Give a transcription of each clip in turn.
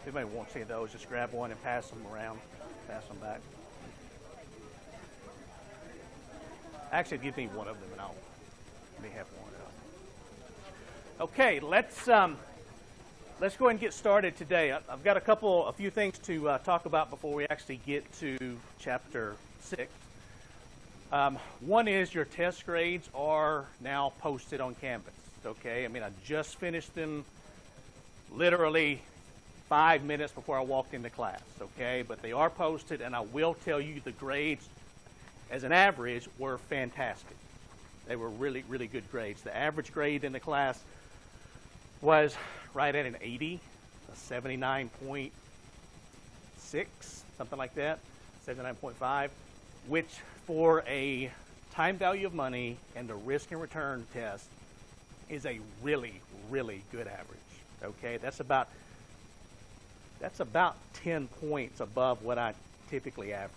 If anybody wants any of those, just grab one and pass them around, pass them back. Actually, give me one of them, and I'll may have one. Okay, let's go ahead and get started today. I've got a few things to talk about before we actually get to chapter 6. One is your test grades are now posted on Canvas. Okay, I mean I just finished them literally 5 minutes before I walked into class. Okay, but they are posted, and I will tell you the grades, as an average, were fantastic. They were really, really good grades. The average grade in the class was right at an 80, a 79.6, something like that, 79.5, which for a time value of money and the risk and return test is a really, really good average. Okay, that's about 10 points above what I typically average.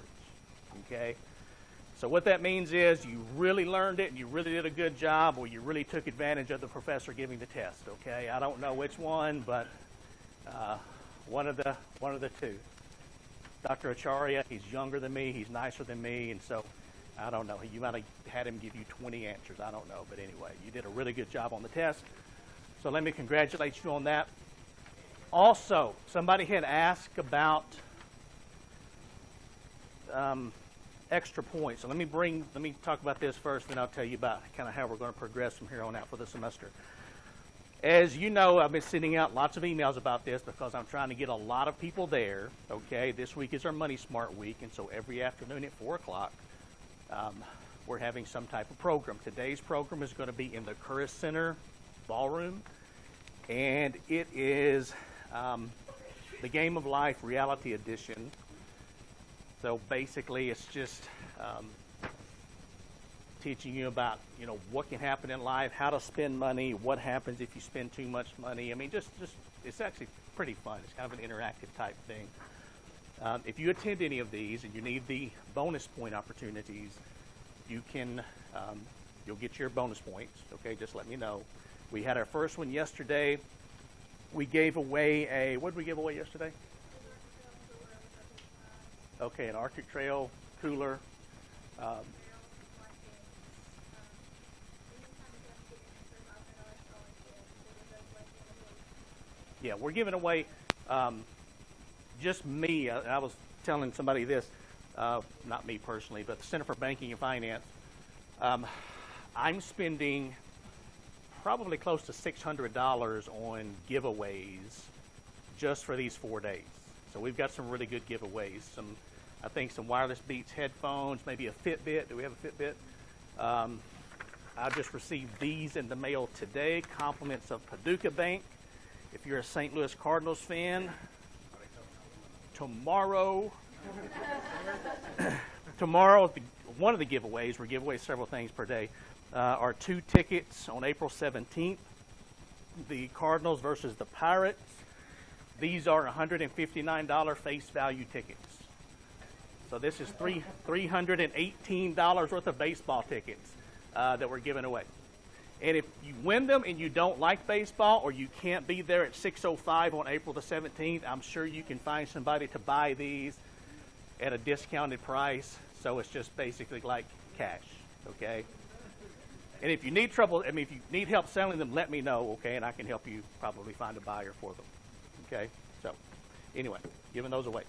Okay. So what that means is you really learned it and you really did a good job, or you really took advantage of the professor giving the test. Okay, I don't know which one, but one of the two. Dr. Acharya, he's younger than me, he's nicer than me, and so I don't know. You might have had him give you 20 answers. I don't know, but anyway, you did a really good job on the test. So let me congratulate you on that. Also, somebody had asked about extra points. So let me talk about this first, then I'll tell you about kind of how we're going to progress from here on out for the semester. As you know, I've been sending out lots of emails about this because I'm trying to get a lot of people there. Okay, this week is our Money Smart week, and so every afternoon at 4 o'clock, we're having some type of program. Today's program is going to be in the Curris Center ballroom, and it is the Game of Life Reality Edition. So basically, it's just teaching you about, what can happen in life, how to spend money, what happens if you spend too much money. I mean, just it's actually pretty fun. It's kind of an interactive type thing. If you attend any of these and you need the bonus point opportunities, you can, you'll get your bonus points. Okay, just let me know. We had our first one yesterday. We gave away what did we give away yesterday? Okay, an Arctic Trail cooler. Yeah, we're giving away, just me. I was telling somebody this, not me personally, but the Center for Banking and Finance. I'm spending probably close to $600 on giveaways just for these 4 days. So we've got some really good giveaways. I think some wireless Beats headphones, maybe a Fitbit. Do we have a Fitbit? I just received these in the mail today, compliments of Paducah Bank. If you're a St. Louis Cardinals fan, tomorrow, one of the giveaways, we give away several things per day, are 2 tickets on April 17th, the Cardinals versus the Pirates. These are $159 face value tickets. So this is $318 worth of baseball tickets that we're giving away. And if you win them and you don't like baseball, or you can't be there at 6:05 on April the 17th, I'm sure you can find somebody to buy these at a discounted price. So it's just basically like cash, okay? And if you need if you need help selling them, let me know, okay? And I can help you probably find a buyer for them, okay? So anyway, giving those away.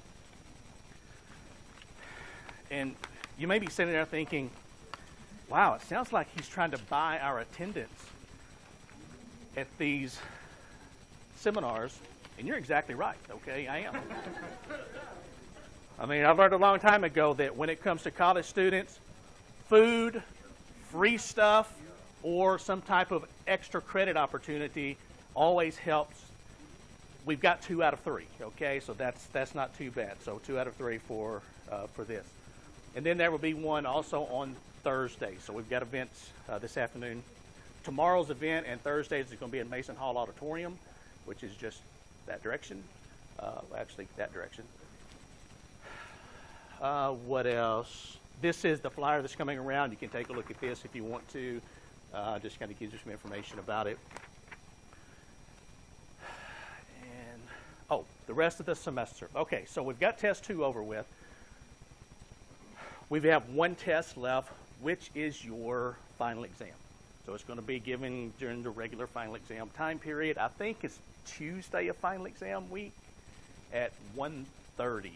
And you may be sitting there thinking, wow, it sounds like he's trying to buy our attendance at these seminars. And you're exactly right, okay? I am. I mean, I learned a long time ago that when it comes to college students, food, free stuff, or some type of extra credit opportunity always helps. We've got 2 out of 3, okay? So that's not too bad. So 2 out of 3 for this. And then there will be one also on Thursday. So we've got events this afternoon. Tomorrow's event and Thursday's is going to be in Mason Hall Auditorium, which is just that direction. Actually, that direction. What else? This is the flyer that's coming around. You can take a look at this if you want to. Just kind of gives you some information about it. And Oh, the rest of the semester. Okay, so we've got test 2 over with. We have one test left, which is your final exam. So it's going to be given during the regular final exam time period. I think it's Tuesday of final exam week at 1:30,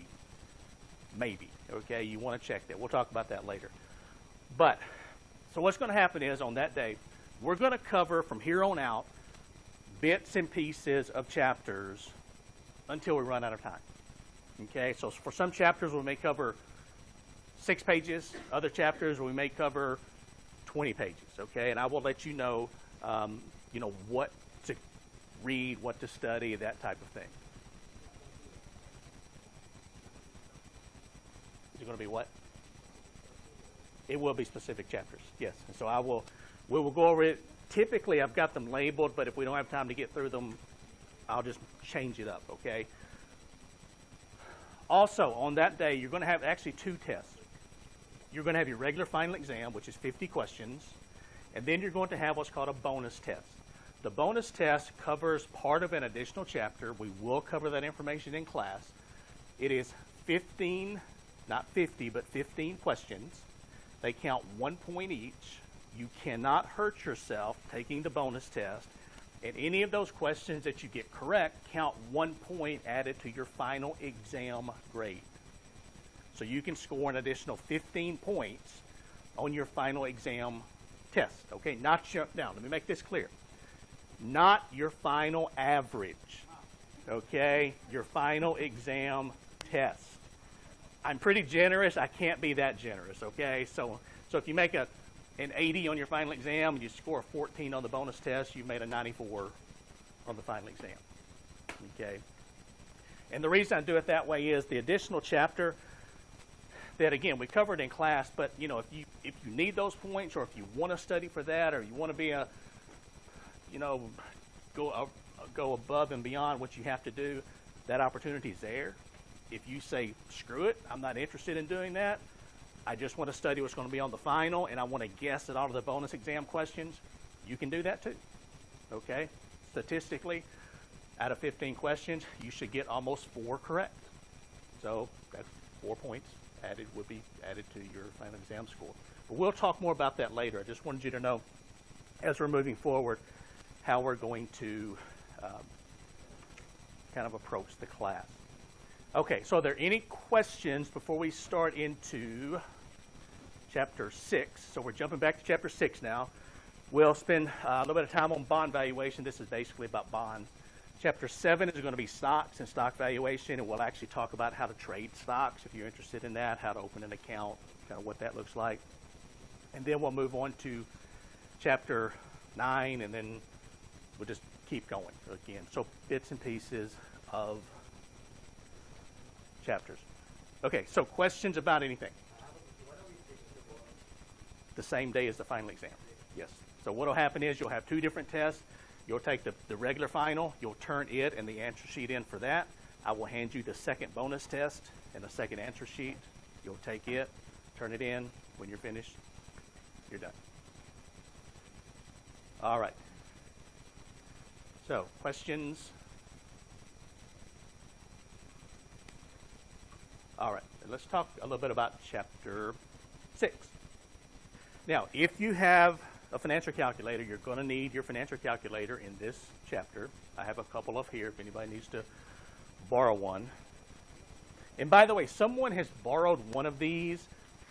maybe. Okay, you want to check that. We'll talk about that later. But, so what's going to happen is on that day, we're going to cover from here on out bits and pieces of chapters until we run out of time. Okay, so for some chapters we may cover 6 pages, other chapters we may cover 20 pages, okay? And I will let you know, what to read, what to study, that type of thing. Is it going to be what? It will be specific chapters, yes. And so we will go over it. Typically, I've got them labeled, but if we don't have time to get through them, I'll just change it up, okay? Also, on that day, you're going to have actually 2 tests. You're going to have your regular final exam, which is 50 questions, and then you're going to have what's called a bonus test. The bonus test covers part of an additional chapter. We will cover that information in class. It is 15, not 50, but 15 questions. They count 1 point each. You cannot hurt yourself taking the bonus test. And any of those questions that you get correct count 1 point added to your final exam grade. So you can score an additional 15 points on your final exam test. Okay, now let me make this clear. Not your final average. Okay, your final exam test. I'm pretty generous. I can't be that generous. Okay, so if you make an 80 on your final exam and you score a 14 on the bonus test, you made a 94 on the final exam. Okay, and the reason I do it that way is the additional chapter that, again, we covered in class, but if you need those points, or if you want to study for that, or you want to be go above and beyond what you have to do, that opportunity is there. If you say, screw it, I'm not interested in doing that, I just want to study what's going to be on the final, and I want to guess at all of the bonus exam questions, you can do that too. Okay? Statistically, out of 15 questions, you should get almost 4 correct. So that's 4 points would be added to your final exam score. But we'll talk more about that later. I just wanted you to know, as we're moving forward, how we're going to kind of approach the class. Okay, so are there any questions before we start into chapter 6? So we're jumping back to chapter 6 now. We'll spend a little bit of time on bond valuation. This is basically about bonds. Chapter 7 is going to be stocks and stock valuation, and we'll actually talk about how to trade stocks if you're interested in that, how to open an account, kind of what that looks like. And then we'll move on to chapter 9, and then we'll just keep going again. So bits and pieces of chapters. Okay, so questions about anything? The same day as the final exam. Yes. So what will happen is you'll have 2 different tests. You'll take the regular final, you'll turn it and the answer sheet in for that. I will hand you the second bonus test and the second answer sheet. You'll take it, turn it in. When you're finished, you're done. All right. So, questions? All right, let's talk a little bit about chapter 6. Now, if you have a financial calculator, you're going to need your financial calculator in this chapter. I have a couple of here if anybody needs to borrow one. And by the way, someone has borrowed one of these.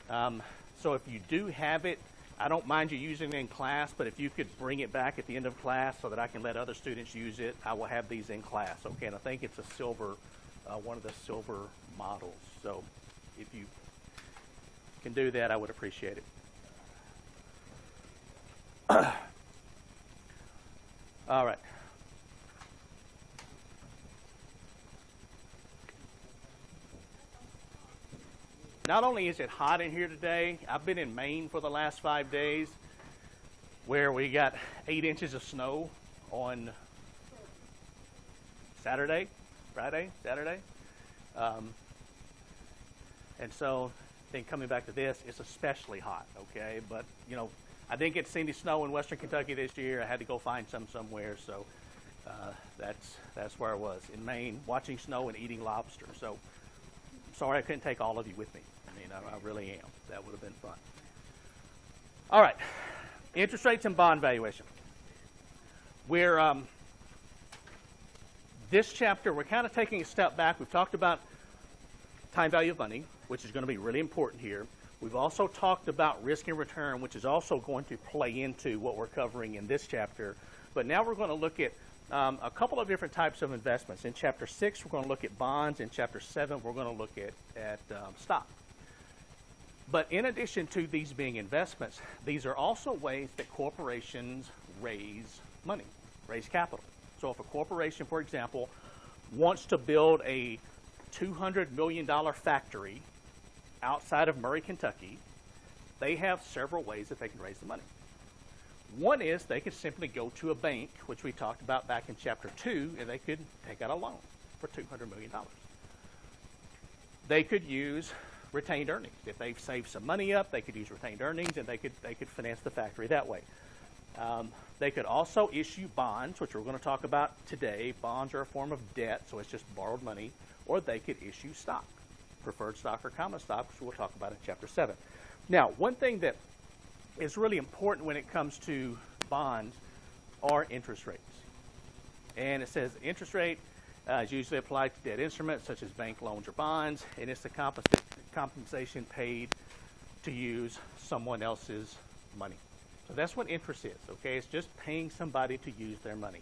So if you do have it, I don't mind you using it in class, but if you could bring it back at the end of class so that I can let other students use it, I will have these in class. Okay, and I think it's a silver, one of the silver models. So if you can do that, I would appreciate it. All right. Not only is it hot in here today, I've been in Maine for the last 5 days where we got 8 inches of snow on Saturday. And so then coming back to this, it's especially hot, okay? But, I didn't get to see any snow in western Kentucky this year. I had to go find some somewhere, so That's where I was in Maine, watching snow and eating lobster. So sorry I couldn't take all of you with me. I mean, I really am. That would have been fun. All right, interest rates and bond valuation. We're this chapter, we're kind of taking a step back. We've talked about time value of money, which is going to be really important here. We've also talked about risk and return, which is also going to play into what we're covering in this chapter. But now we're going to look at a couple of different types of investments. In Chapter 6, we're going to look at bonds. In Chapter 7, we're going to look at stock. But in addition to these being investments, these are also ways that corporations raise money, raise capital. So if a corporation, for example, wants to build a $200 million factory outside of Murray, Kentucky, they have several ways that they can raise the money. One is they could simply go to a bank, which we talked about back in Chapter 2, and they could take out a loan for $200 million. They could use retained earnings. If they've saved some money up, they could use retained earnings, and they could finance the factory that way. They could also issue bonds, which we're going to talk about today. Bonds are a form of debt, so it's just borrowed money. Or they could issue stock, preferred stock or common stock, which we'll talk about in Chapter 7. Now, one thing that is really important when it comes to bonds are interest rates. And it says interest rate is usually applied to debt instruments such as bank loans or bonds, and it's the compensation paid to use someone else's money. So that's what interest is, okay? It's just paying somebody to use their money.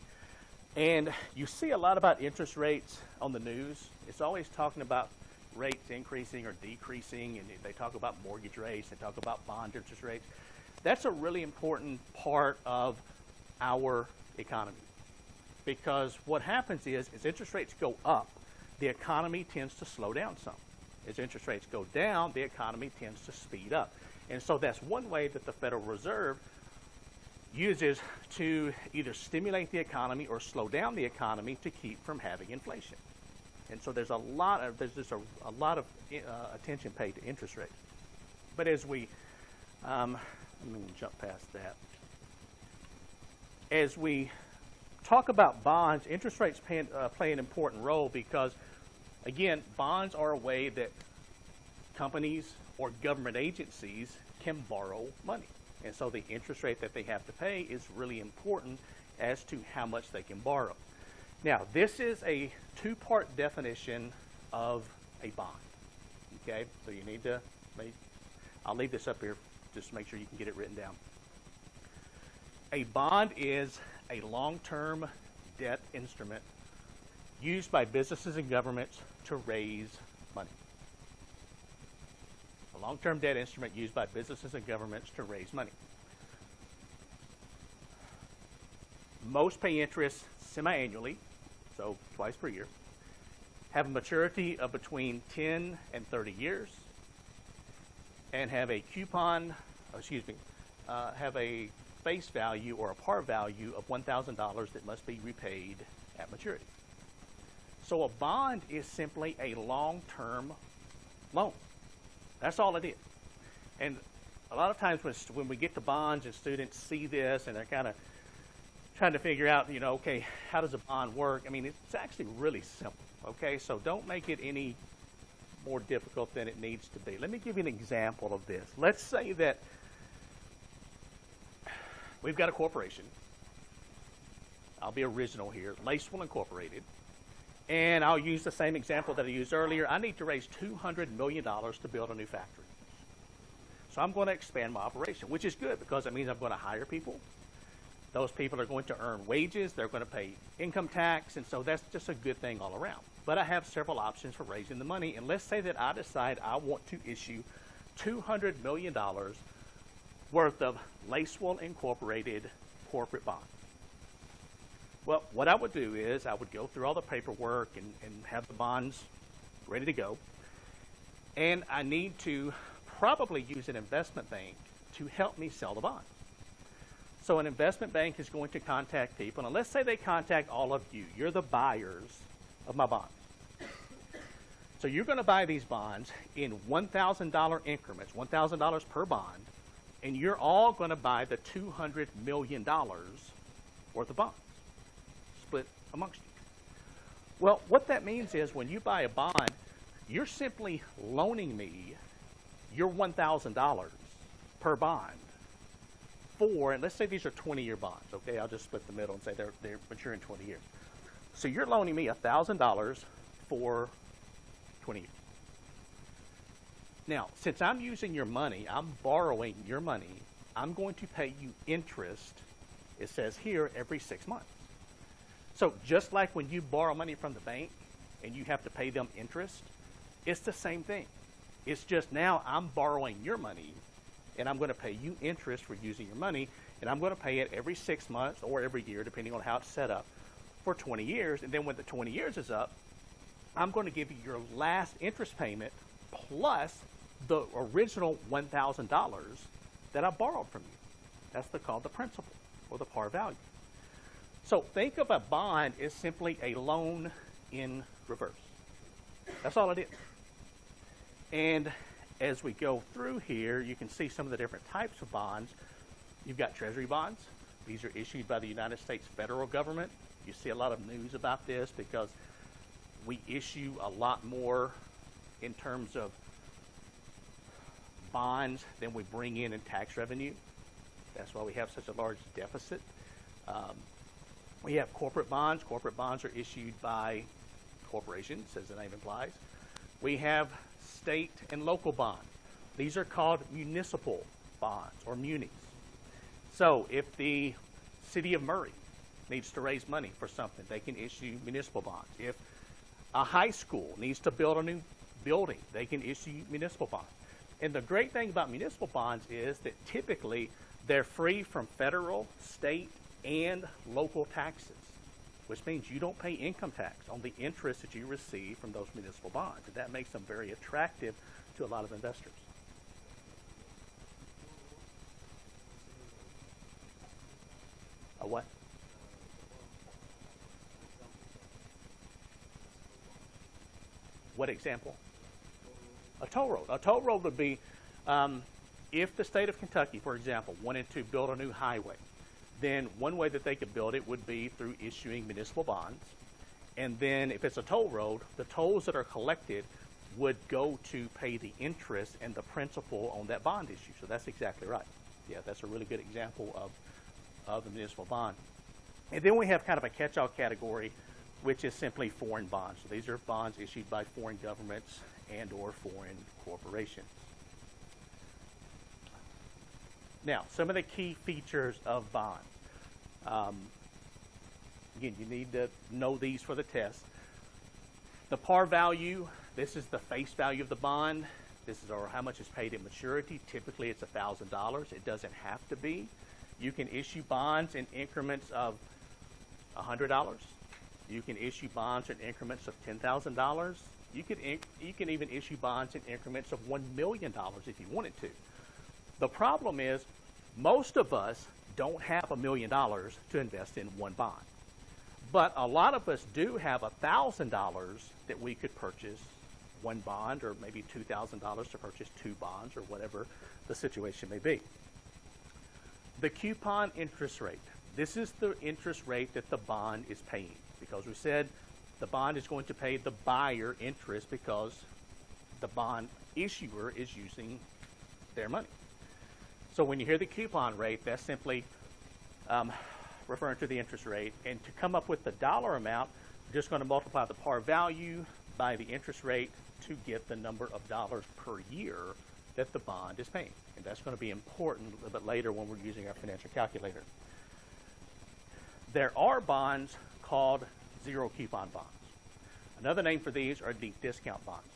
And you see a lot about interest rates on the news. It's always talking about rates increasing or decreasing, and they talk about mortgage rates, they talk about bond interest rates. That's a really important part of our economy, because what happens is as interest rates go up, the economy tends to slow down some. As interest rates go down, the economy tends to speed up. And so that's one way that the Federal Reserve uses to either stimulate the economy or slow down the economy to keep from having inflation. And so there's just a lot of attention paid to interest rates. But as we, let me jump past that. As we talk about bonds, interest rates play an important role because, again, bonds are a way that companies or government agencies can borrow money. And so the interest rate that they have to pay is really important as to how much they can borrow. Now, this is a two-part definition of a bond. Okay, so you need to I'll leave this up here just to make sure you can get it written down. A bond is a long-term debt instrument used by businesses and governments to raise money. A long-term debt instrument used by businesses and governments to raise money. Most pay interest semi-annually, so twice per year, have a maturity of between 10 and 30 years, and have a coupon, have a face value or a par value of $1,000 that must be repaid at maturity. So a bond is simply a long-term loan. That's all it is. And a lot of times when we get to bonds and students see this and they're kind of trying to figure out, okay, how does a bond work? I mean, it's actually really simple, okay? So don't make it any more difficult than it needs to be. Let me give you an example of this. Let's say that we've got a corporation. I'll be original here, Lacewell Incorporated. And I'll use the same example that I used earlier. I need to raise $200 million to build a new factory. So I'm going to expand my operation, which is good because it means I'm going to hire people. Those people are going to earn wages. They're going to pay income tax. And so that's just a good thing all around. But I have several options for raising the money. And let's say that I decide I want to issue $200 million worth of Lacewell Incorporated corporate bonds. Well, what I would do is I would go through all the paperwork and have the bonds ready to go. And I need to probably use an investment bank to help me sell the bond. So an investment bank is going to contact people, and let's say they contact all of you. You're the buyers of my bonds. So you're going to buy these bonds in $1,000 increments, $1,000 per bond, and you're all going to buy the $200 million worth of bonds. split amongst you. Well, what that means is when you buy a bond, you're simply loaning me your $1,000 per bond for, and let's say these are 20-year bonds, okay? I'll just split the middle and say they're maturing 20 years. So you're loaning me $1,000 for 20 years. Now, since I'm using your money, I'm borrowing your money, I'm going to pay you interest, it says here, every 6 months. So just like when you borrow money from the bank and you have to pay them interest, it's the same thing. It's just now I'm borrowing your money and I'm going to pay you interest for using your money, and I'm going to pay it every 6 months or every year, depending on how it's set up, for 20 years. And then when the 20 years is up, I'm going to give you your last interest payment plus the original $1,000 that I borrowed from you. That's called the principal or the par value. So think of a bond as simply a loan in reverse. That's all it is. And as we go through here, you can see some of the different types of bonds. You've got treasury bonds. These are issued by the United States federal government. You see a lot of news about this because we issue a lot more in terms of bonds than we bring in tax revenue. That's why we have such a large deficit. We have corporate bonds. Corporate bonds are issued by corporations, as the name implies. We have state and local bonds. These are called municipal bonds or munis. So if the city of Murray needs to raise money for something, they can issue municipal bonds. If a high school needs to build a new building, they can issue municipal bonds. And the great thing about municipal bonds is that typically they're free from federal, state, and local taxes, which means you don't pay income tax on the interest that you receive from those municipal bonds. And that makes them very attractive to a lot of investors. A what? What example? A toll road. A toll road would be if the state of Kentucky, for example, wanted to build a new highway, then one way that they could build it would be through issuing municipal bonds. And then if it's a toll road, the tolls that are collected would go to pay the interest and the principal on that bond issue. So that's exactly right. Yeah, that's a really good example of the municipal bond. And then we have kind of a catch-all category, which is simply foreign bonds. So these are bonds issued by foreign governments and or foreign corporations. Now, some of the key features of bonds. Again, you need to know these for the test. The par value, this is the face value of the bond. This is how much is paid at maturity. Typically, it's $1,000. It doesn't have to be. You can issue bonds in increments of $100. You can issue bonds in increments of $10,000. You can even issue bonds in increments of $1 million if you wanted to. The problem is most of us don't have $1 million to invest in one bond. But a lot of us do have $1,000 that we could purchase one bond, or maybe $2,000 to purchase two bonds, or whatever the situation may be. The coupon interest rate. This is the interest rate that the bond is paying, because we said the bond is going to pay the buyer interest because the bond issuer is using their money. So when you hear the coupon rate, that's simply referring to the interest rate. And to come up with the dollar amount, we're just going to multiply the par value by the interest rate to get the number of dollars per year that the bond is paying. And that's going to be important a little bit later when we're using our financial calculator. There are bonds called zero coupon bonds. Another name for these are deep discount bonds.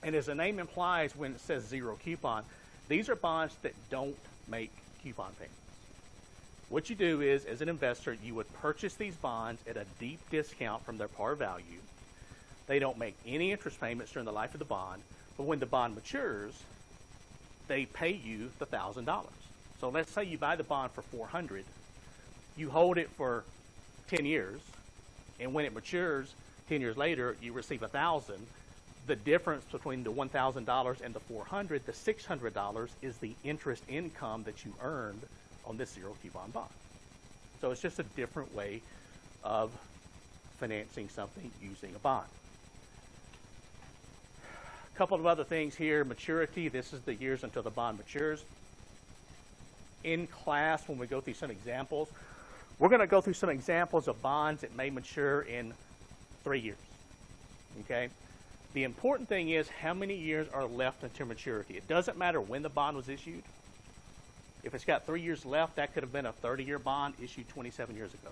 And as the name implies, when it says zero coupon, these are bonds that don't make coupon payments. What you do is, as an investor, you would purchase these bonds at a deep discount from their par value. They don't make any interest payments during the life of the bond, but when the bond matures, they pay you the $1,000. So let's say you buy the bond for $400, you hold it for 10 years, and when it matures 10 years later, you receive $1,000. The difference between the $1,000 and the $400, the $600, is the interest income that you earned on this zero coupon bond. So it's just a different way of financing something using a bond. A couple of other things here. Maturity, this is the years until the bond matures. In class, when we go through some examples, we're going to go through some examples of bonds that may mature in 3 years. Okay? The important thing is how many years are left until maturity. It doesn't matter when the bond was issued. If it's got 3 years left, that could have been a 30-year bond issued 27 years ago.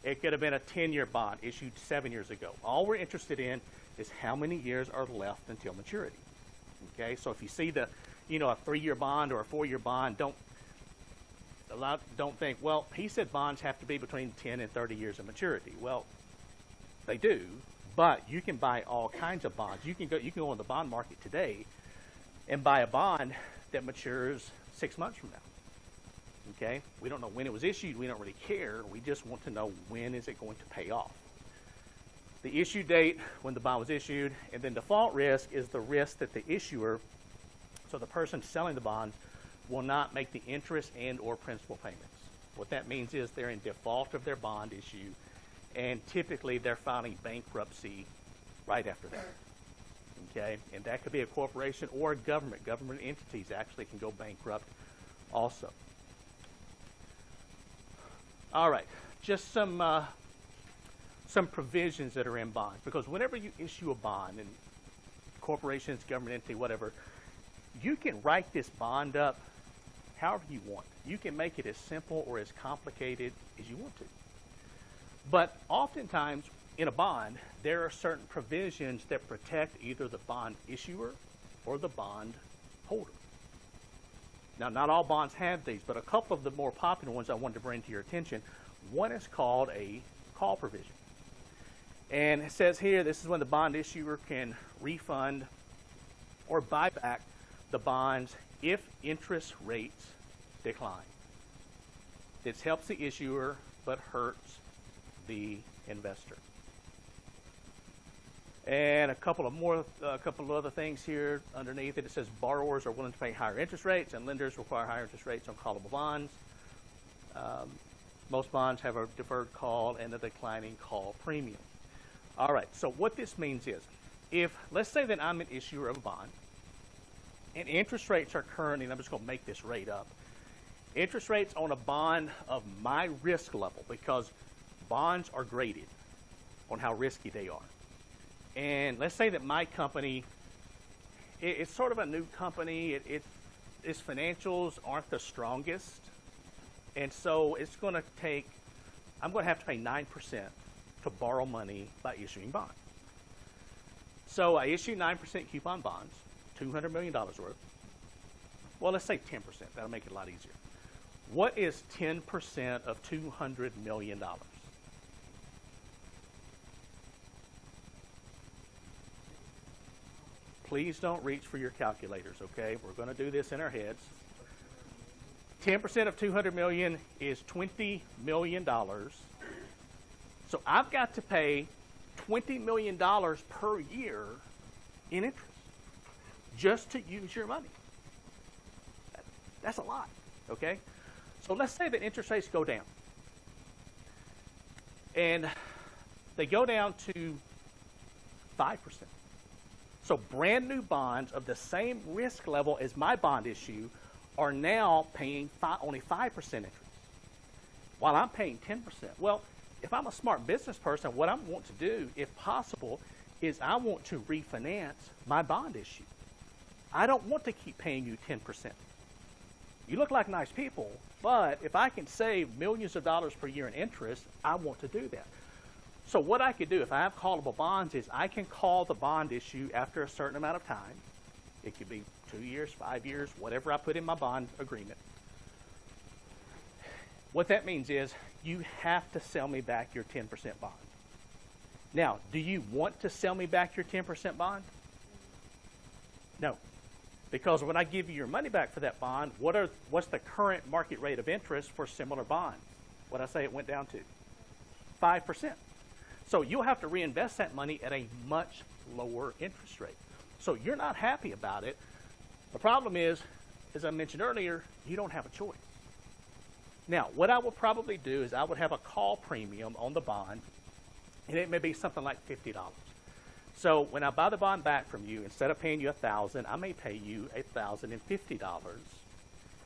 It could have been a 10-year bond issued 7 years ago. All we're interested in is how many years are left until maturity. Okay? So if you see a 3-year bond or a 4-year bond, don't think, well, he said bonds have to be between 10 and 30 years of maturity. Well, they do, but you can buy all kinds of bonds. You can go on the bond market today and buy a bond that matures 6 months from now. Okay? We don't know when it was issued. We don't really care. We just want to know when is it going to pay off. The issue date, when the bond was issued, and then default risk is the risk that the issuer, so the person selling the bonds, will not make the interest and or principal payments. What that means is they're in default of their bond issue, and typically they're filing bankruptcy right after that. Okay? And that could be a corporation or a government. Government entities actually can go bankrupt also. All right, just some provisions that are in bonds, because whenever you issue a bond, and corporations, government entity, whatever, you can write this bond up however you want. You can make it as simple or as complicated as you want to. But oftentimes in a bond, there are certain provisions that protect either the bond issuer or the bond holder. Now, not all bonds have these, but a couple of the more popular ones I wanted to bring to your attention. One is called a call provision. And it says here, this is when the bond issuer can refund or buy back the bonds if interest rates decline. This helps the issuer but hurts the investor. And a couple of other things here underneath it. It says borrowers are willing to pay higher interest rates, and lenders require higher interest rates on callable bonds. Most bonds have a deferred call and a declining call premium. All right, so what this means is, let's say that I'm an issuer of a bond, and interest rates are currently, and I'm just going to make this rate up, interest rates on a bond of my risk level, because bonds are graded on how risky they are. And let's say that my company, it's sort of a new company. Its financials aren't the strongest. And so I'm going to have to pay 9% to borrow money by issuing bonds. So I issue 9% coupon bonds, $200 million worth. Well, let's say 10%. That'll make it a lot easier. What is 10% of $200 million? Please don't reach for your calculators, okay? We're going to do this in our heads. 10% of $200 million is $20 million. So I've got to pay $20 million per year in interest just to use your money. That's a lot, okay? So let's say that interest rates go down. And they go down to 5%. So brand new bonds of the same risk level as my bond issue are now paying only 5% interest, while I'm paying 10%. Well, if I'm a smart business person, what I want to do, if possible, is I want to refinance my bond issue. I don't want to keep paying you 10%. You look like nice people, but if I can save millions of dollars per year in interest, I want to do that. So what I could do, if I have callable bonds, is I can call the bond issue after a certain amount of time. It could be 2 years, 5 years, whatever I put in my bond agreement. What that means is you have to sell me back your 10% bond. Now, do you want to sell me back your 10% bond? No. Because when I give you your money back for that bond, what's the current market rate of interest for similar bonds? What I say it went down to? 5%. So you'll have to reinvest that money at a much lower interest rate. So you're not happy about it. The problem is, as I mentioned earlier, you don't have a choice. Now, what I would probably do is I would have a call premium on the bond, and it may be something like $50. So when I buy the bond back from you, instead of paying you $1,000, I may pay you $1,050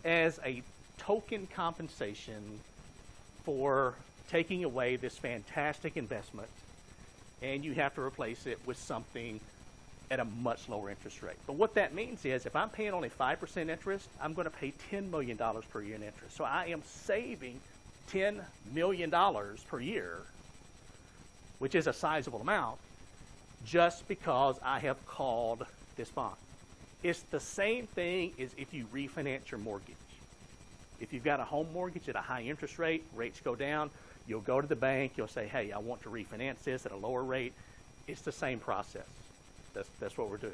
as a token compensation for taking away this fantastic investment, and you have to replace it with something at a much lower interest rate. But what that means is if I'm paying only 5% interest, I'm going to pay $10 million per year in interest. So I am saving $10 million per year, which is a sizable amount, just because I have called this bond. It's the same thing as if you refinance your mortgage. If you've got a home mortgage at a high interest rate, rates go down, you'll go to the bank, you'll say, hey, I want to refinance this at a lower rate. It's the same process. That's what we're doing.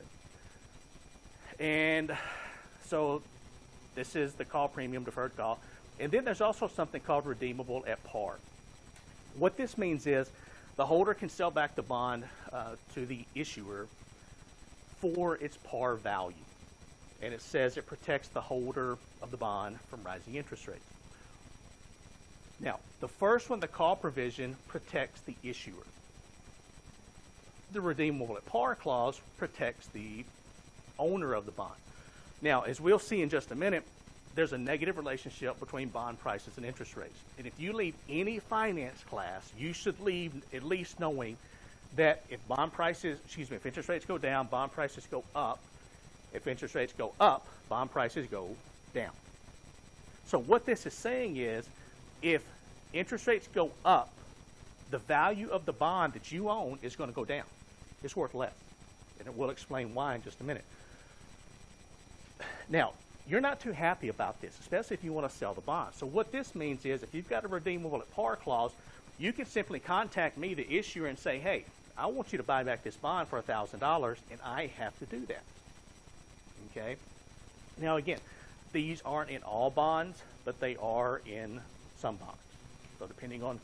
And so this is the call premium, deferred call. And then there's also something called redeemable at par. What this means is the holder can sell back the bond to the issuer for its par value. And it says it protects the holder of the bond from rising interest rates. Now, the first one, the call provision, protects the issuer. The redeemable at par clause protects the owner of the bond. Now, as we'll see in just a minute, there's a negative relationship between bond prices and interest rates. And if you leave any finance class, you should leave at least knowing that if if interest rates go down, bond prices go up. If interest rates go up, bond prices go down. So what this is saying is, if interest rates go up, the value of the bond that you own is going to go down. It's worth less. And we'll explain why in just a minute. Now, you're not too happy about this, especially if you want to sell the bond. So what this means is, if you've got a redeemable at par clause, you can simply contact me, the issuer, and say, hey, I want you to buy back this bond for $1,000, and I have to do that. Okay? Now, again, these aren't in all bonds, but they are in some bonds. So depending on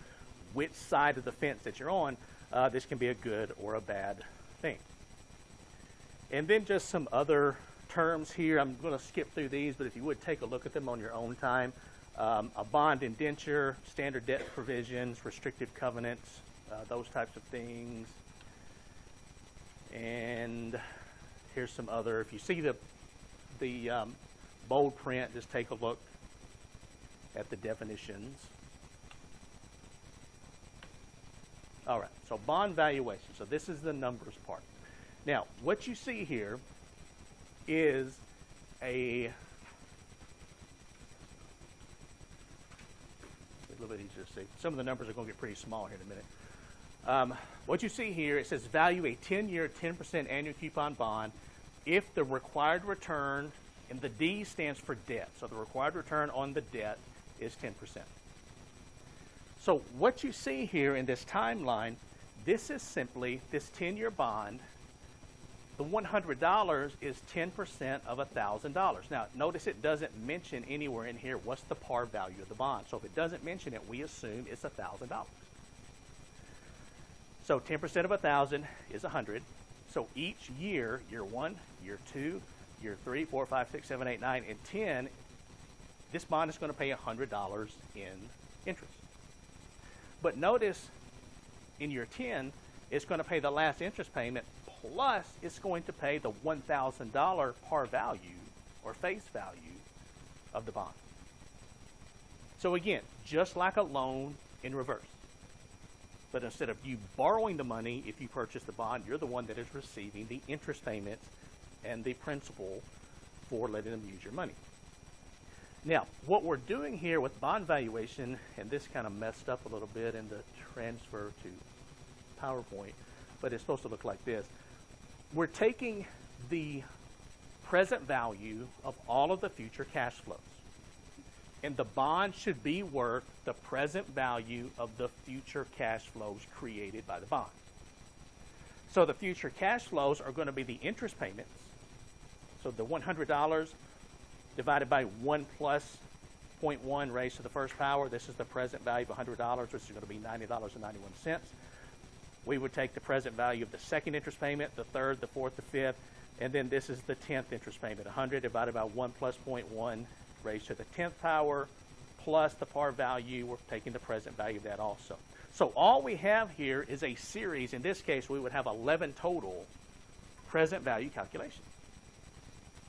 which side of the fence that you're on, this can be a good or a bad thing. And then just some other terms here. I'm going to skip through these, but if you would take a look at them on your own time. A bond indenture, standard debt provisions, restrictive covenants, those types of things. And here's some other. If you see the bold print, just take a look at the definitions. All right, so bond valuation. So this is the numbers part. Now, what you see here is a little bit easier to see. Some of the numbers are going to get pretty small here in a minute. What you see here, it says value a 10-year, 10% annual coupon bond if the required return, and the D stands for debt. So the required return on the debt is 10%. So what you see here in this timeline, this is simply this 10-year bond. The $100 is 10% of $1,000. Now, notice it doesn't mention anywhere in here what's the par value of the bond. So if it doesn't mention it, we assume it's $1,000. So 10% of 1,000 is 100. So each year, year 1, year 2, year 3, 4, 5, 6, 7, 8, 9, and 10, this bond is going to pay $100 in interest. But notice in year 10, it's going to pay the last interest payment, plus it's going to pay the $1,000 par value or face value of the bond. So again, just like a loan in reverse. But instead of you borrowing the money, if you purchase the bond, you're the one that is receiving the interest payments and the principal for letting them use your money. Now, what we're doing here with bond valuation, and this kind of messed up a little bit in the transfer to PowerPoint, but it's supposed to look like this. We're taking the present value of all of the future cash flows. And the bond should be worth the present value of the future cash flows created by the bond. So the future cash flows are going to be the interest payments. So the $100 divided by 1 plus 0.1 raised to the first power. This is the present value of $100, which is going to be $90.91. We would take the present value of the second interest payment, the third, the fourth, the fifth, and then this is the 10th interest payment, 100 divided by 1 plus 0.1 raised to the 10th power plus the par value, we're taking the present value of that also. So all we have here is a series. In this case, we would have 11 total present value calculations.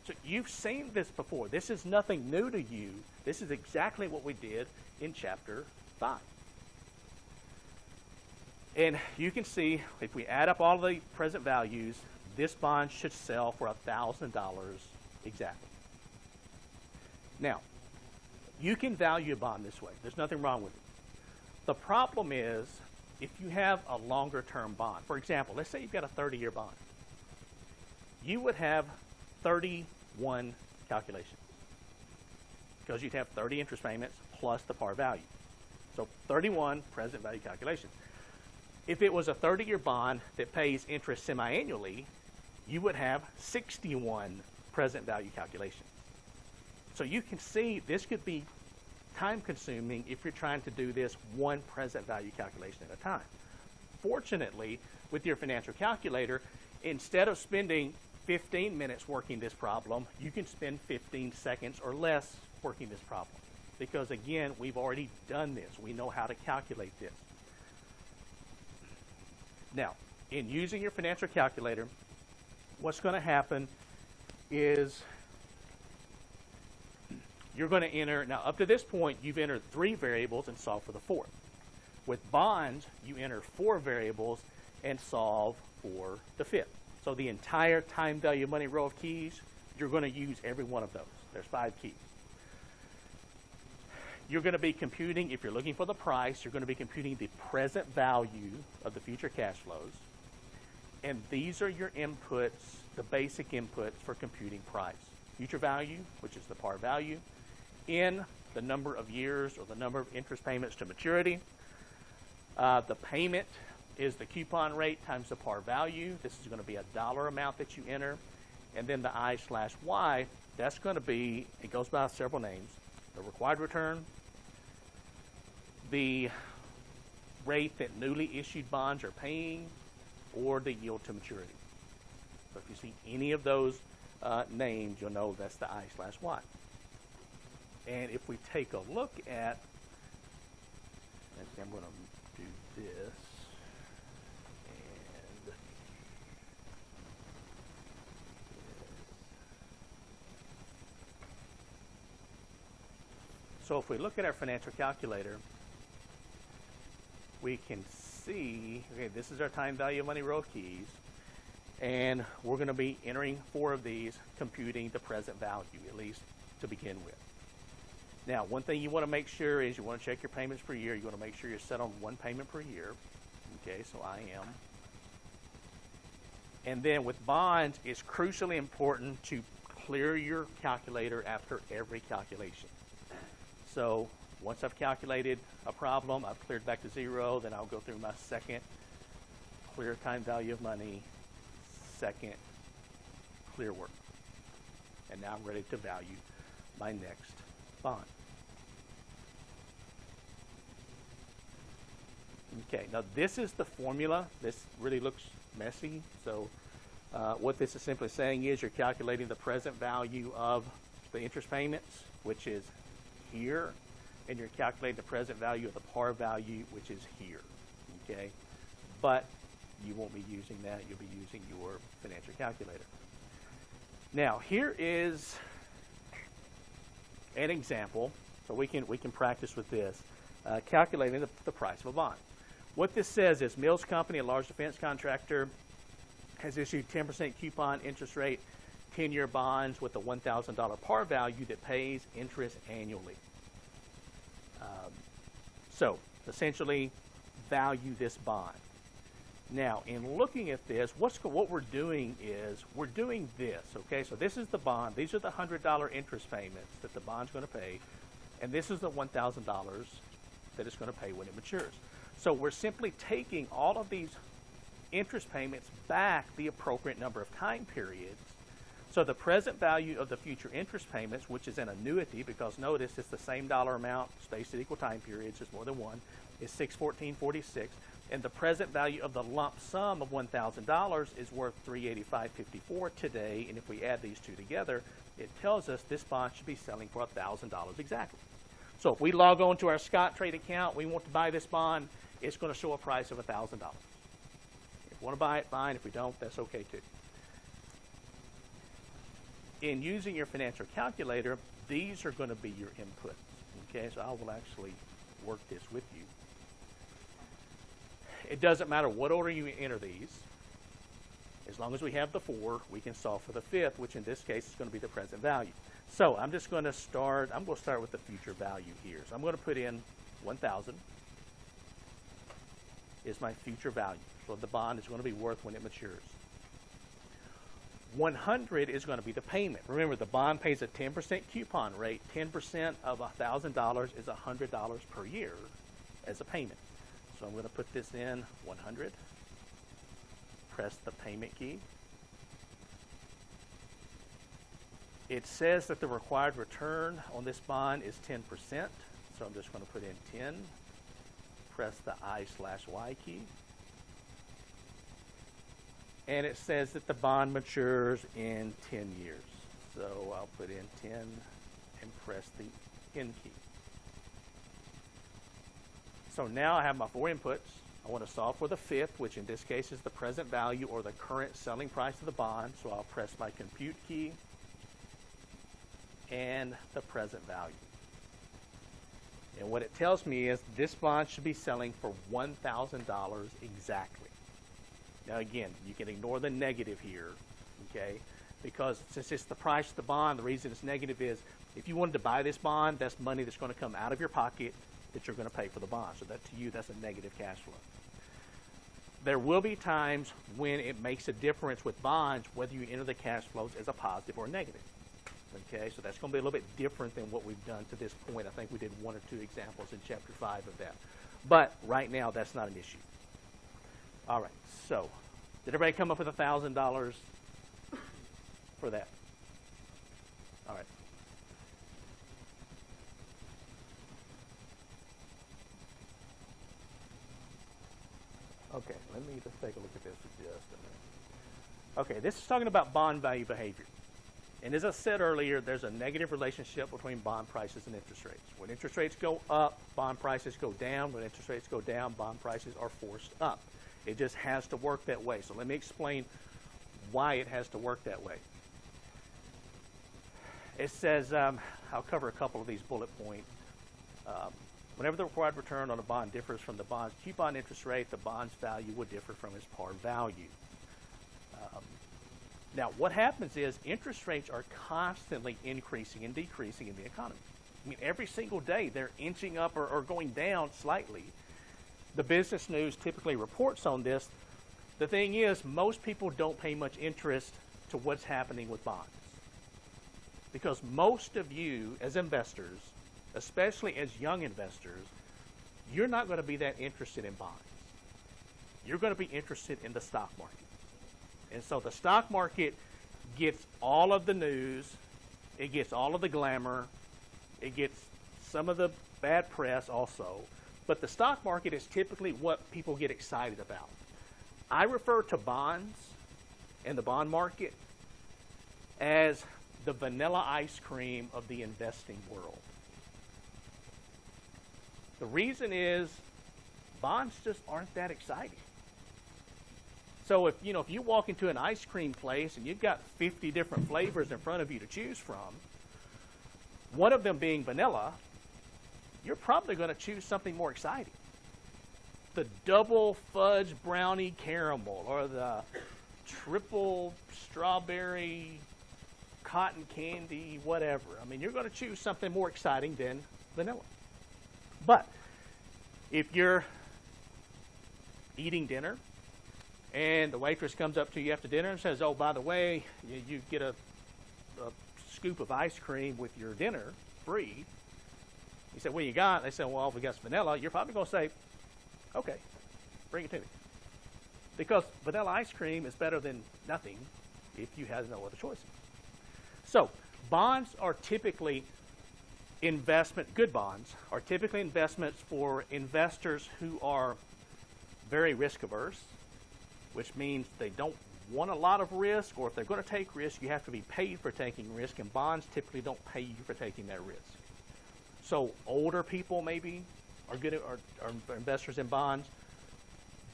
So you've seen this before. This is nothing new to you. This is exactly what we did in Chapter 5. And you can see, if we add up all the present values, this bond should sell for $1,000 exactly. Now, you can value a bond this way. There's nothing wrong with it. The problem is, if you have a longer-term bond, for example, let's say you've got a 30-year bond, you would have 31 calculations because you'd have 30 interest payments plus the par value. So 31 present value calculations. If it was a 30-year bond that pays interest semi-annually, you would have 61 present value calculations. So you can see this could be time-consuming if you're trying to do this one present value calculation at a time. Fortunately, with your financial calculator, instead of spending 15 minutes working this problem, you can spend 15 seconds or less working this problem. Because again, we've already done this. We know how to calculate this. Now, in using your financial calculator, what's going to happen is you're going to enter, now up to this point, you've entered 3 variables and solved for the 4th. With bonds, you enter 4 variables and solve for the 5th. So the entire time value of money row of keys, you're going to use every one of those. There's 5 keys. You're going to be computing, if you're looking for the price, you're going to be computing the present value of the future cash flows. And these are your inputs, the basic inputs for computing price. Future value, which is the par value, in the number of years or the number of interest payments to maturity. The payment is the coupon rate times the par value. This is going to be a dollar amount that you enter. And then the I/Y, that's going to be, it goes by several names, the required return, the rate that newly issued bonds are paying, or the yield to maturity. So if you see any of those names, you'll know that's the I/Y. And if we take a look at, I'm going to do this, and so if we look at our financial calculator, we can see, okay, this is our time value of money row of keys, and we're going to be entering 4 of these, computing the present value, at least to begin with. Now, one thing you want to make sure is you want to check your payments per year. You want to make sure you're set on 1 payment per year. Okay, so I am. And then with bonds, it's crucially important to clear your calculator after every calculation. So once I've calculated a problem, I've cleared back to 0, then I'll go through my second clear time value of money, second clear work. And now I'm ready to value my next bond. Okay, now this is the formula. This really looks messy. So what this is simply saying is you're calculating the present value of the interest payments, which is here, and you're calculating the present value of the par value, which is here. Okay, but you won't be using that. You'll be using your financial calculator. Now here is an example, so we can practice with this, calculating the price of a bond. What this says is Mills Company, a large defense contractor, has issued 10% coupon interest rate 10-year bonds with a $1,000 par value that pays interest annually. So essentially, value this bond. Now, in looking at this, what we're doing is we're doing this, okay? So this is the bond. These are the $100 interest payments that the bond's going to pay, and this is the $1,000 that it's going to pay when it matures. So we're simply taking all of these interest payments back the appropriate number of time periods. So the present value of the future interest payments, which is an annuity, because notice it's the same dollar amount spaced at equal time periods, there's more than one, is $614.46. And the present value of the lump sum of $1,000 is worth $385.54 today. And if we add these two together, it tells us this bond should be selling for $1,000 exactly. So if we log on to our Scottrade account, we want to buy this bond, it's going to show a price of $1,000. If we want to buy it, fine. If we don't, that's okay too. In using your financial calculator, these are going to be your inputs. Okay, so I will actually work this with you. It doesn't matter what order you enter these. As long as we have the 4, we can solve for the 5th, which in this case is going to be the present value. So I'm just going to start with the future value here. So I'm going to put in 1,000 is my future value. So the bond is going to be worth when it matures. 100 is going to be the payment. Remember, the bond pays a 10% coupon rate. 10% of $1,000 is $100 per year as a payment. So I'm going to put this in 100. Press the payment key. It says that the required return on this bond is 10%. So I'm just going to put in 10. Press the I/Y key. And it says that the bond matures in 10 years. So I'll put in 10 and press the N key. So now I have my 4 inputs. I want to solve for the 5th, which in this case is the present value or the current selling price of the bond. So I'll press my compute key and the present value. And what it tells me is this bond should be selling for $1,000 exactly. Now again, you can ignore the negative here, okay? Because since it's the price of the bond, the reason it's negative is if you wanted to buy this bond, that's money that's going to come out of your pocket that you're going to pay for the bond. So that to you, that's a negative cash flow. There will be times when it makes a difference with bonds whether you enter the cash flows as a positive or a negative. Okay, so that's going to be a little bit different than what we've done to this point. I think we did 1 or 2 examples in Chapter 5 of that. But right now, that's not an issue. All right, so did everybody come up with $1,000 for that? All right. Okay, let me just take a look at this for just a minute. Okay, this is talking about bond value behavior. And as I said earlier, there's a negative relationship between bond prices and interest rates. When interest rates go up, bond prices go down. When interest rates go down, bond prices are forced up. It just has to work that way. So let me explain why it has to work that way. It says, I'll cover a couple of these bullet points. Whenever the required return on a bond differs from the bond's coupon interest rate, the bond's value would differ from its par value. Now, what happens is interest rates are constantly increasing and decreasing in the economy. I mean, every single day they're inching up or going down slightly. The business news typically reports on this. The thing is, most people don't pay much interest to what's happening with bonds. Because most of you as investors, especially as young investors, you're not going to be that interested in bonds. You're going to be interested in the stock market. And so the stock market gets all of the news, it gets all of the glamour, it gets some of the bad press also, but the stock market is typically what people get excited about. I refer to bonds and the bond market as the vanilla ice cream of the investing world. The reason is bonds just aren't that exciting. So if you walk into an ice cream place and you've got 50 different flavors in front of you to choose from, one of them being vanilla, you're probably going to choose something more exciting. The double fudge brownie caramel or the triple strawberry cotton candy, whatever. I mean, you're going to choose something more exciting than vanilla. But if you're eating dinner and the waitress comes up to you after dinner and says, oh, by the way, you get a scoop of ice cream with your dinner free. You say, what you got? They say, well, we got some vanilla. You're probably going to say, okay, bring it to me. Because vanilla ice cream is better than nothing if you have no other choices. So bonds are typically good bonds are typically investments for investors who are very risk averse, which means they don't want a lot of risk, or if they're going to take risk, you have to be paid for taking risk, and bonds typically don't pay you for taking that risk. So older people maybe are good are investors in bonds.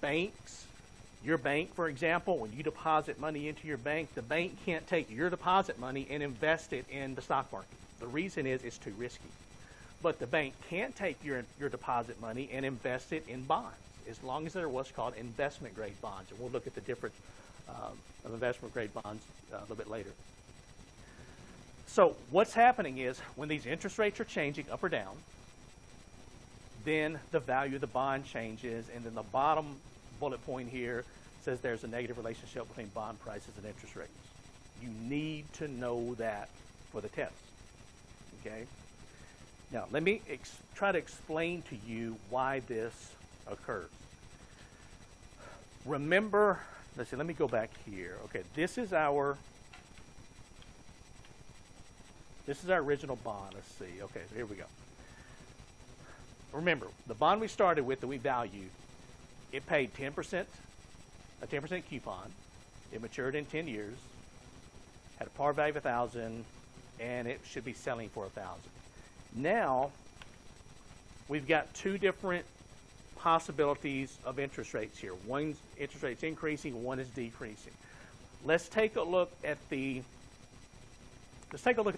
Banks, your bank, for example, when you deposit money into your bank, the bank can't take your deposit money and invest it in the stock market. The reason is it's too risky. But the bank can take your deposit money and invest it in bonds, as long as they're what's called investment grade bonds. And we'll look at the difference of investment grade bonds a little bit later. So what's happening is when these interest rates are changing up or down, then the value of the bond changes, and then the bottom bullet point here says there's a negative relationship between bond prices and interest rates. You need to know that for the test. Okay? Now, let me try to explain to you why this occurs. Remember, let's see, let me go back here. Okay, this is our original bond. Let's see. Okay, here we go. Remember, the bond we started with that we valued, it paid 10%, a 10% coupon. It matured in 10 years, had a par value of $1,000, and it should be selling for $1,000. Now, we've got two different possibilities of interest rates here. One's interest rate's increasing, one is decreasing. Let's take a look at the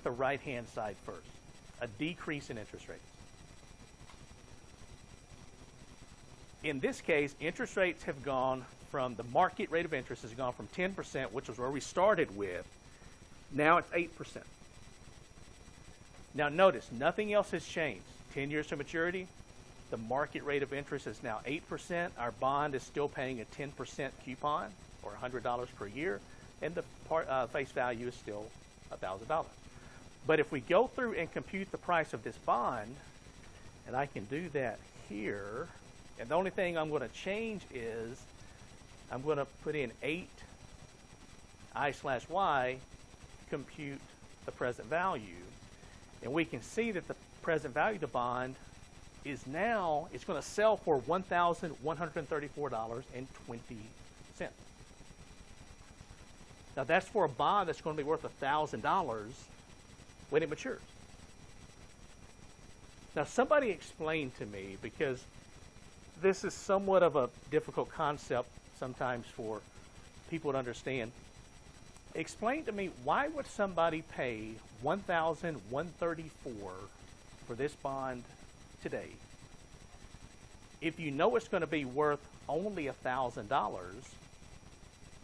right-hand side first. A decrease in interest rates. In this case, interest rates have gone from, the market rate of interest has gone from 10%, which was where we started with, now it's 8%. Now notice, nothing else has changed. 10 years to maturity, the market rate of interest is now 8%. Our bond is still paying a 10% coupon, or $100 per year, and the face value is still $1,000. But if we go through and compute the price of this bond, and I can do that here, and the only thing I'm going to change is I'm going to put in 8I/Y, compute the present value. And we can see that the present value of the bond is now, it's going to sell for $1,134.20. Now that's for a bond that's going to be worth $1,000 when it matures. Now somebody explain to me, because this is somewhat of a difficult concept sometimes for people to understand. Explain to me, why would somebody pay $1,134 for this bond today if you know it's going to be worth only $1,000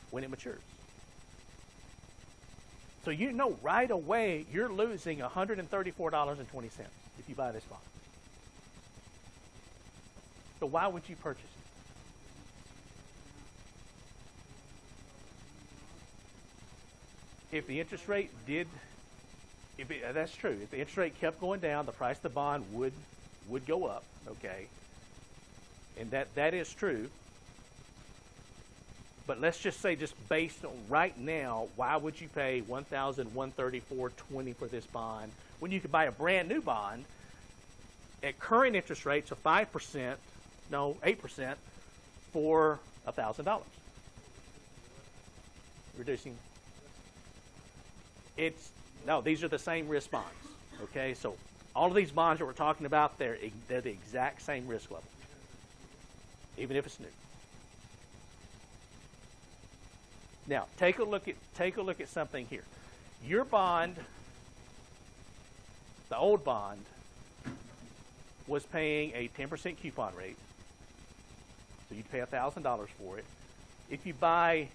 when it matures? So you know right away you're losing $134.20 if you buy this bond. So why would you purchase it? If the interest rate that's true. If the interest rate kept going down, the price of the bond would go up, okay? And that is true. But let's just say, just based on right now, why would you pay $1,134.20 for this bond when you could buy a brand new bond at current interest rates of 8% for $1,000? Reducing. These are the same risk bonds. Okay, so all of these bonds that we're talking about, they're the exact same risk level, even if it's new. Now, take a look at something here. Your bond, the old bond, was paying a 10% coupon rate, so you'd pay $1,000 for it. If you buy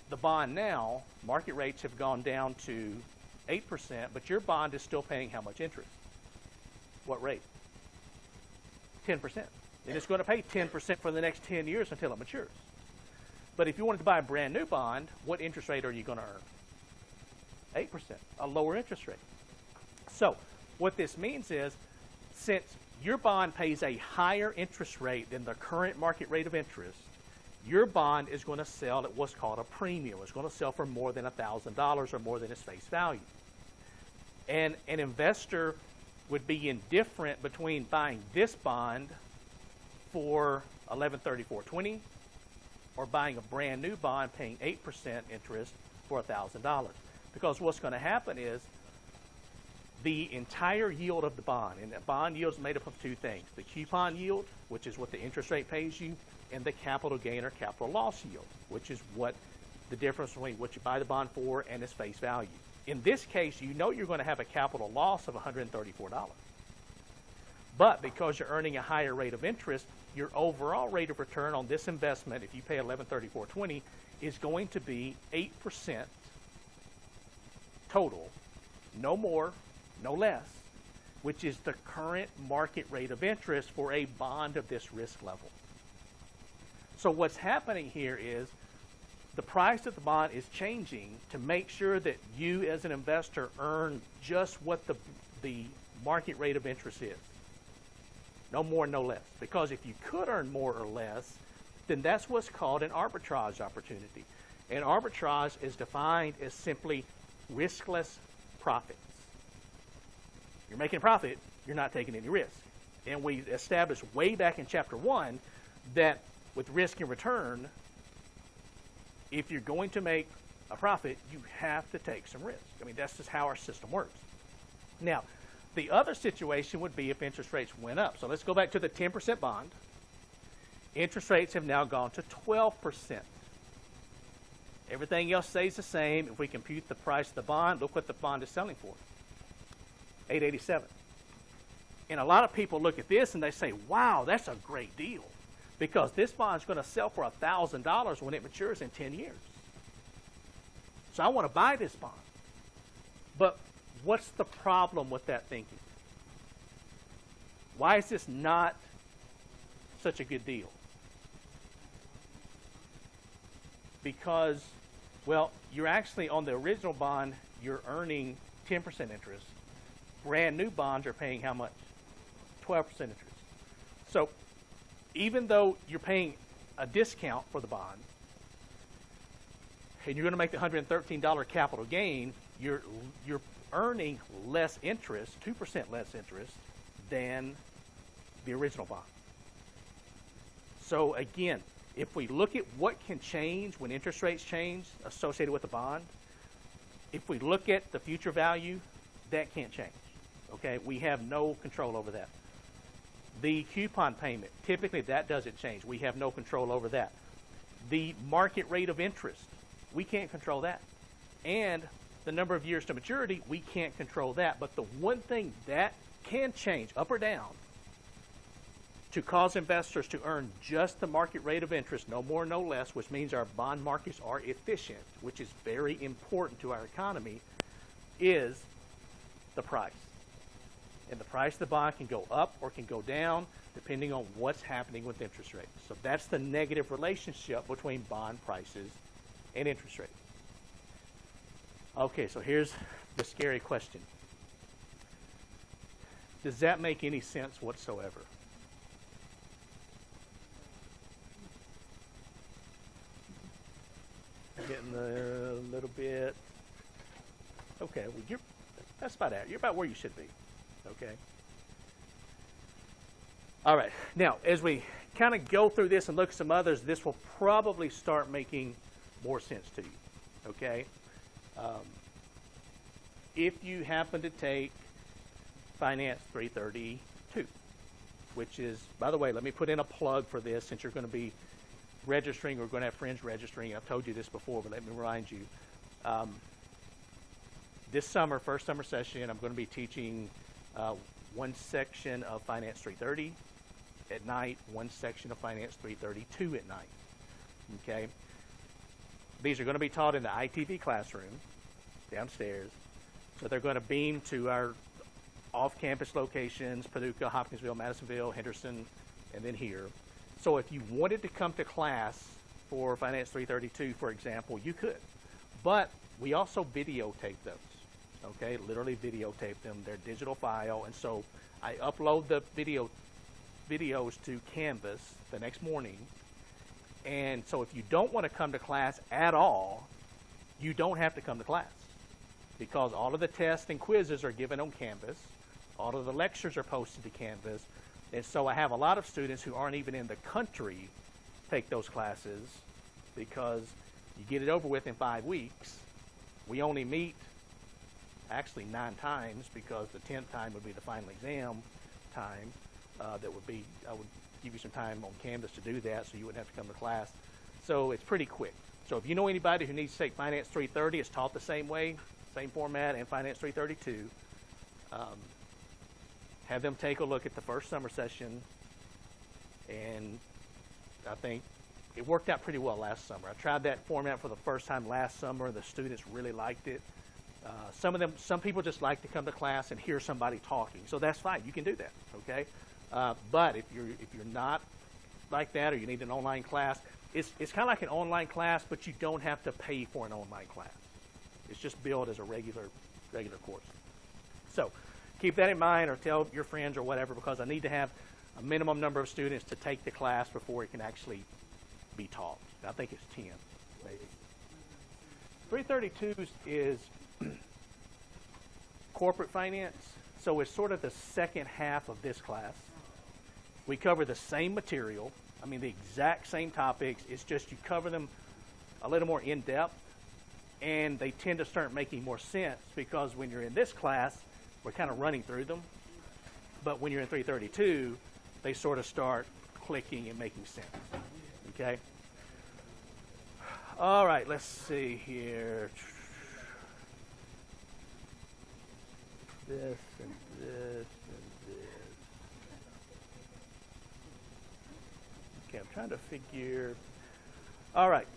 the bond now, market rates have gone down to 8%, but your bond is still paying how much interest? What rate? 10%. And it's going to pay 10% for the next 10 years until it matures. But if you wanted to buy a brand new bond, what interest rate are you going to earn? 8%, a lower interest rate. So what this means is, since your bond pays a higher interest rate than the current market rate of interest, your bond is going to sell at what's called a premium. It's going to sell for more than $1,000 or more than its face value. And an investor would be indifferent between buying this bond for $1,134.20 or buying a brand new bond paying 8% interest for $1,000. Because what's going to happen is the entire yield of the bond, and the bond yield is made up of two things: the coupon yield, which is what the interest rate pays you, and the capital gain or capital loss yield, which is what the difference between what you buy the bond for and its face value. In this case, you know you're going to have a capital loss of $134. But because you're earning a higher rate of interest, your overall rate of return on this investment, if you pay $1134.20, is going to be 8% total, no more, no less, which is the current market rate of interest for a bond of this risk level. So what's happening here is the price of the bond is changing to make sure that you as an investor earn just what the market rate of interest is. No more, no less. Because if you could earn more or less, then that's what's called an arbitrage opportunity. And arbitrage is defined as simply riskless profits. You're making a profit, you're not taking any risk. And we established way back in chapter 1 that with risk and return, if you're going to make a profit, you have to take some risk. I mean, that's just how our system works. Now, the other situation would be if interest rates went up. So let's go back to the 10% bond. Interest rates have now gone to 12%. Everything else stays the same. If we compute the price of the bond, look what the bond is selling for. $887. And a lot of people look at this and they say, wow, that's a great deal, because this bond is going to sell for $1,000 when it matures in 10 years. So I want to buy this bond. But what's the problem with that thinking? Why is this not such a good deal? Because, well, you're actually on the original bond, you're earning 10% interest. Brand new bonds are paying how much? 12% interest. So even though you're paying a discount for the bond, and you're going to make the $113 capital gain, you're earning less interest, 2% less interest, than the original bond. So again, if we look at what can change when interest rates change associated with the bond, if we look at the future value, that can't change. Okay, we have no control over that. The coupon payment, typically that doesn't change. We have no control over that. The market rate of interest, we can't control that. And the number of years to maturity, we can't control that. But the one thing that can change, up or down, to cause investors to earn just the market rate of interest, no more, no less, which means our bond markets are efficient, which is very important to our economy, is the price. And the price of the bond can go up or can go down depending on what's happening with interest rates. So that's the negative relationship between bond prices and interest rates. Okay, so here's the scary question. Does that make any sense whatsoever? Getting a little bit. Okay, well, that's about it. You're about where you should be. Okay. All right. Now, as we kind of go through this and look at some others, this will probably start making more sense to you. Okay. If you happen to take Finance 332, which is, by the way, let me put in a plug for this since you're going to be registering, we're going to have friends registering. I've told you this before, but let me remind you. This summer, first summer session, I'm going to be teaching one section of Finance 330 at night, one section of Finance 332 at night. Okay? These are going to be taught in the ITV classroom downstairs. So they're going to beam to our off-campus locations, Paducah, Hopkinsville, Madisonville, Henderson, and then here. So if you wanted to come to class for Finance 332, for example, you could. But we also videotape those. Okay, literally videotape them. They're digital file, and so I upload the videos to Canvas the next morning. And so if you don't want to come to class at all, you don't have to come to class, because all of the tests and quizzes are given on Canvas. All of the lectures are posted to Canvas. And so I have a lot of students who aren't even in the country take those classes, because you get it over with in 5 weeks. We only meet actually 9 times, because the 10th time would be the final exam time. That would be, I would give you some time on Canvas to do that, so you wouldn't have to come to class. So it's pretty quick. So if you know anybody who needs to take Finance 330, it's taught the same way, same format, and Finance 332. Have them take a look at the first summer session, and I think it worked out pretty well last summer. I tried that format for the first time last summer. The students really liked it. Some people just like to come to class and hear somebody talking, so that's fine. You can do that, okay? But if you're not like that, or you need an online class, it's kind of like an online class, but you don't have to pay for an online class. It's just billed as a regular course. So keep that in mind, or tell your friends or whatever, because I need to have a minimum number of students to take the class before it can actually be taught. I think it's 10, maybe. 332 is corporate finance, so it's sort of the second half of this class. We cover the same material, I mean the exact same topics, it's just you cover them a little more in depth, and they tend to start making more sense, because when you're in this class, we're kind of running through them, but when you're in 332, they sort of start clicking and making sense, okay? All right, let's see here. This and this and this. Okay, I'm trying to figure. All right.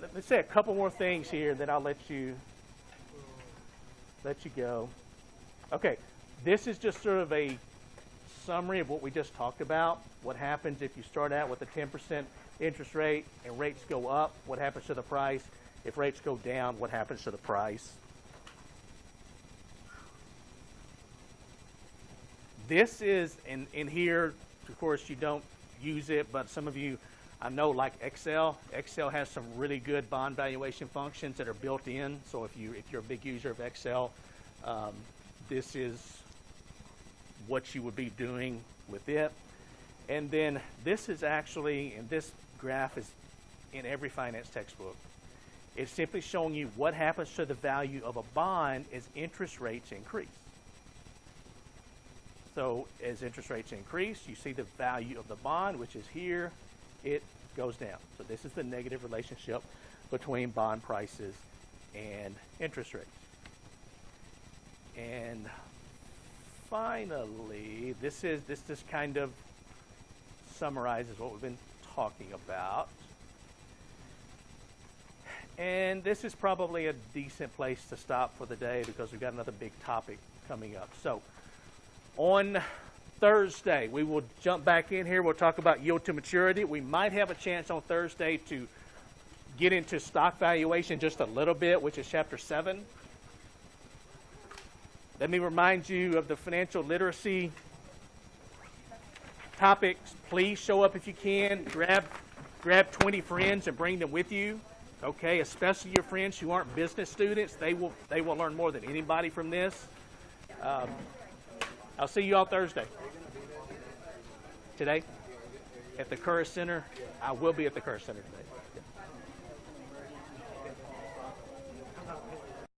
Let me say a couple more things here, then I'll let you go. Okay, this is just sort of a summary of what we just talked about. What happens if you start out with a 10% interest rate and rates go up? What happens to the price? If rates go down, what happens to the price? This is, in here, of course, you don't use it, but some of you, I know, like Excel. Excel has some really good bond valuation functions that are built in. So if you're a big user of Excel, this is what you would be doing with it. And then this is actually, and this graph is in every finance textbook. It's simply showing you what happens to the value of a bond as interest rates increase. So as interest rates increase, you see the value of the bond, which is here, it goes down. So this is the negative relationship between bond prices and interest rates. And finally, this just kind of summarizes what we've been talking about. And this is probably a decent place to stop for the day, because we've got another big topic coming up. So on Thursday, we will jump back in here. We'll talk about yield to maturity. We might have a chance on Thursday to get into stock valuation just a little bit, which is chapter 7. Let me remind you of the financial literacy topics. Please show up if you can. Grab 20 friends and bring them with you. Okay, especially your friends who aren't business students. They will learn more than anybody from this. I'll see you all Thursday. Today? At the Curris Center? I will be at the Curris Center today.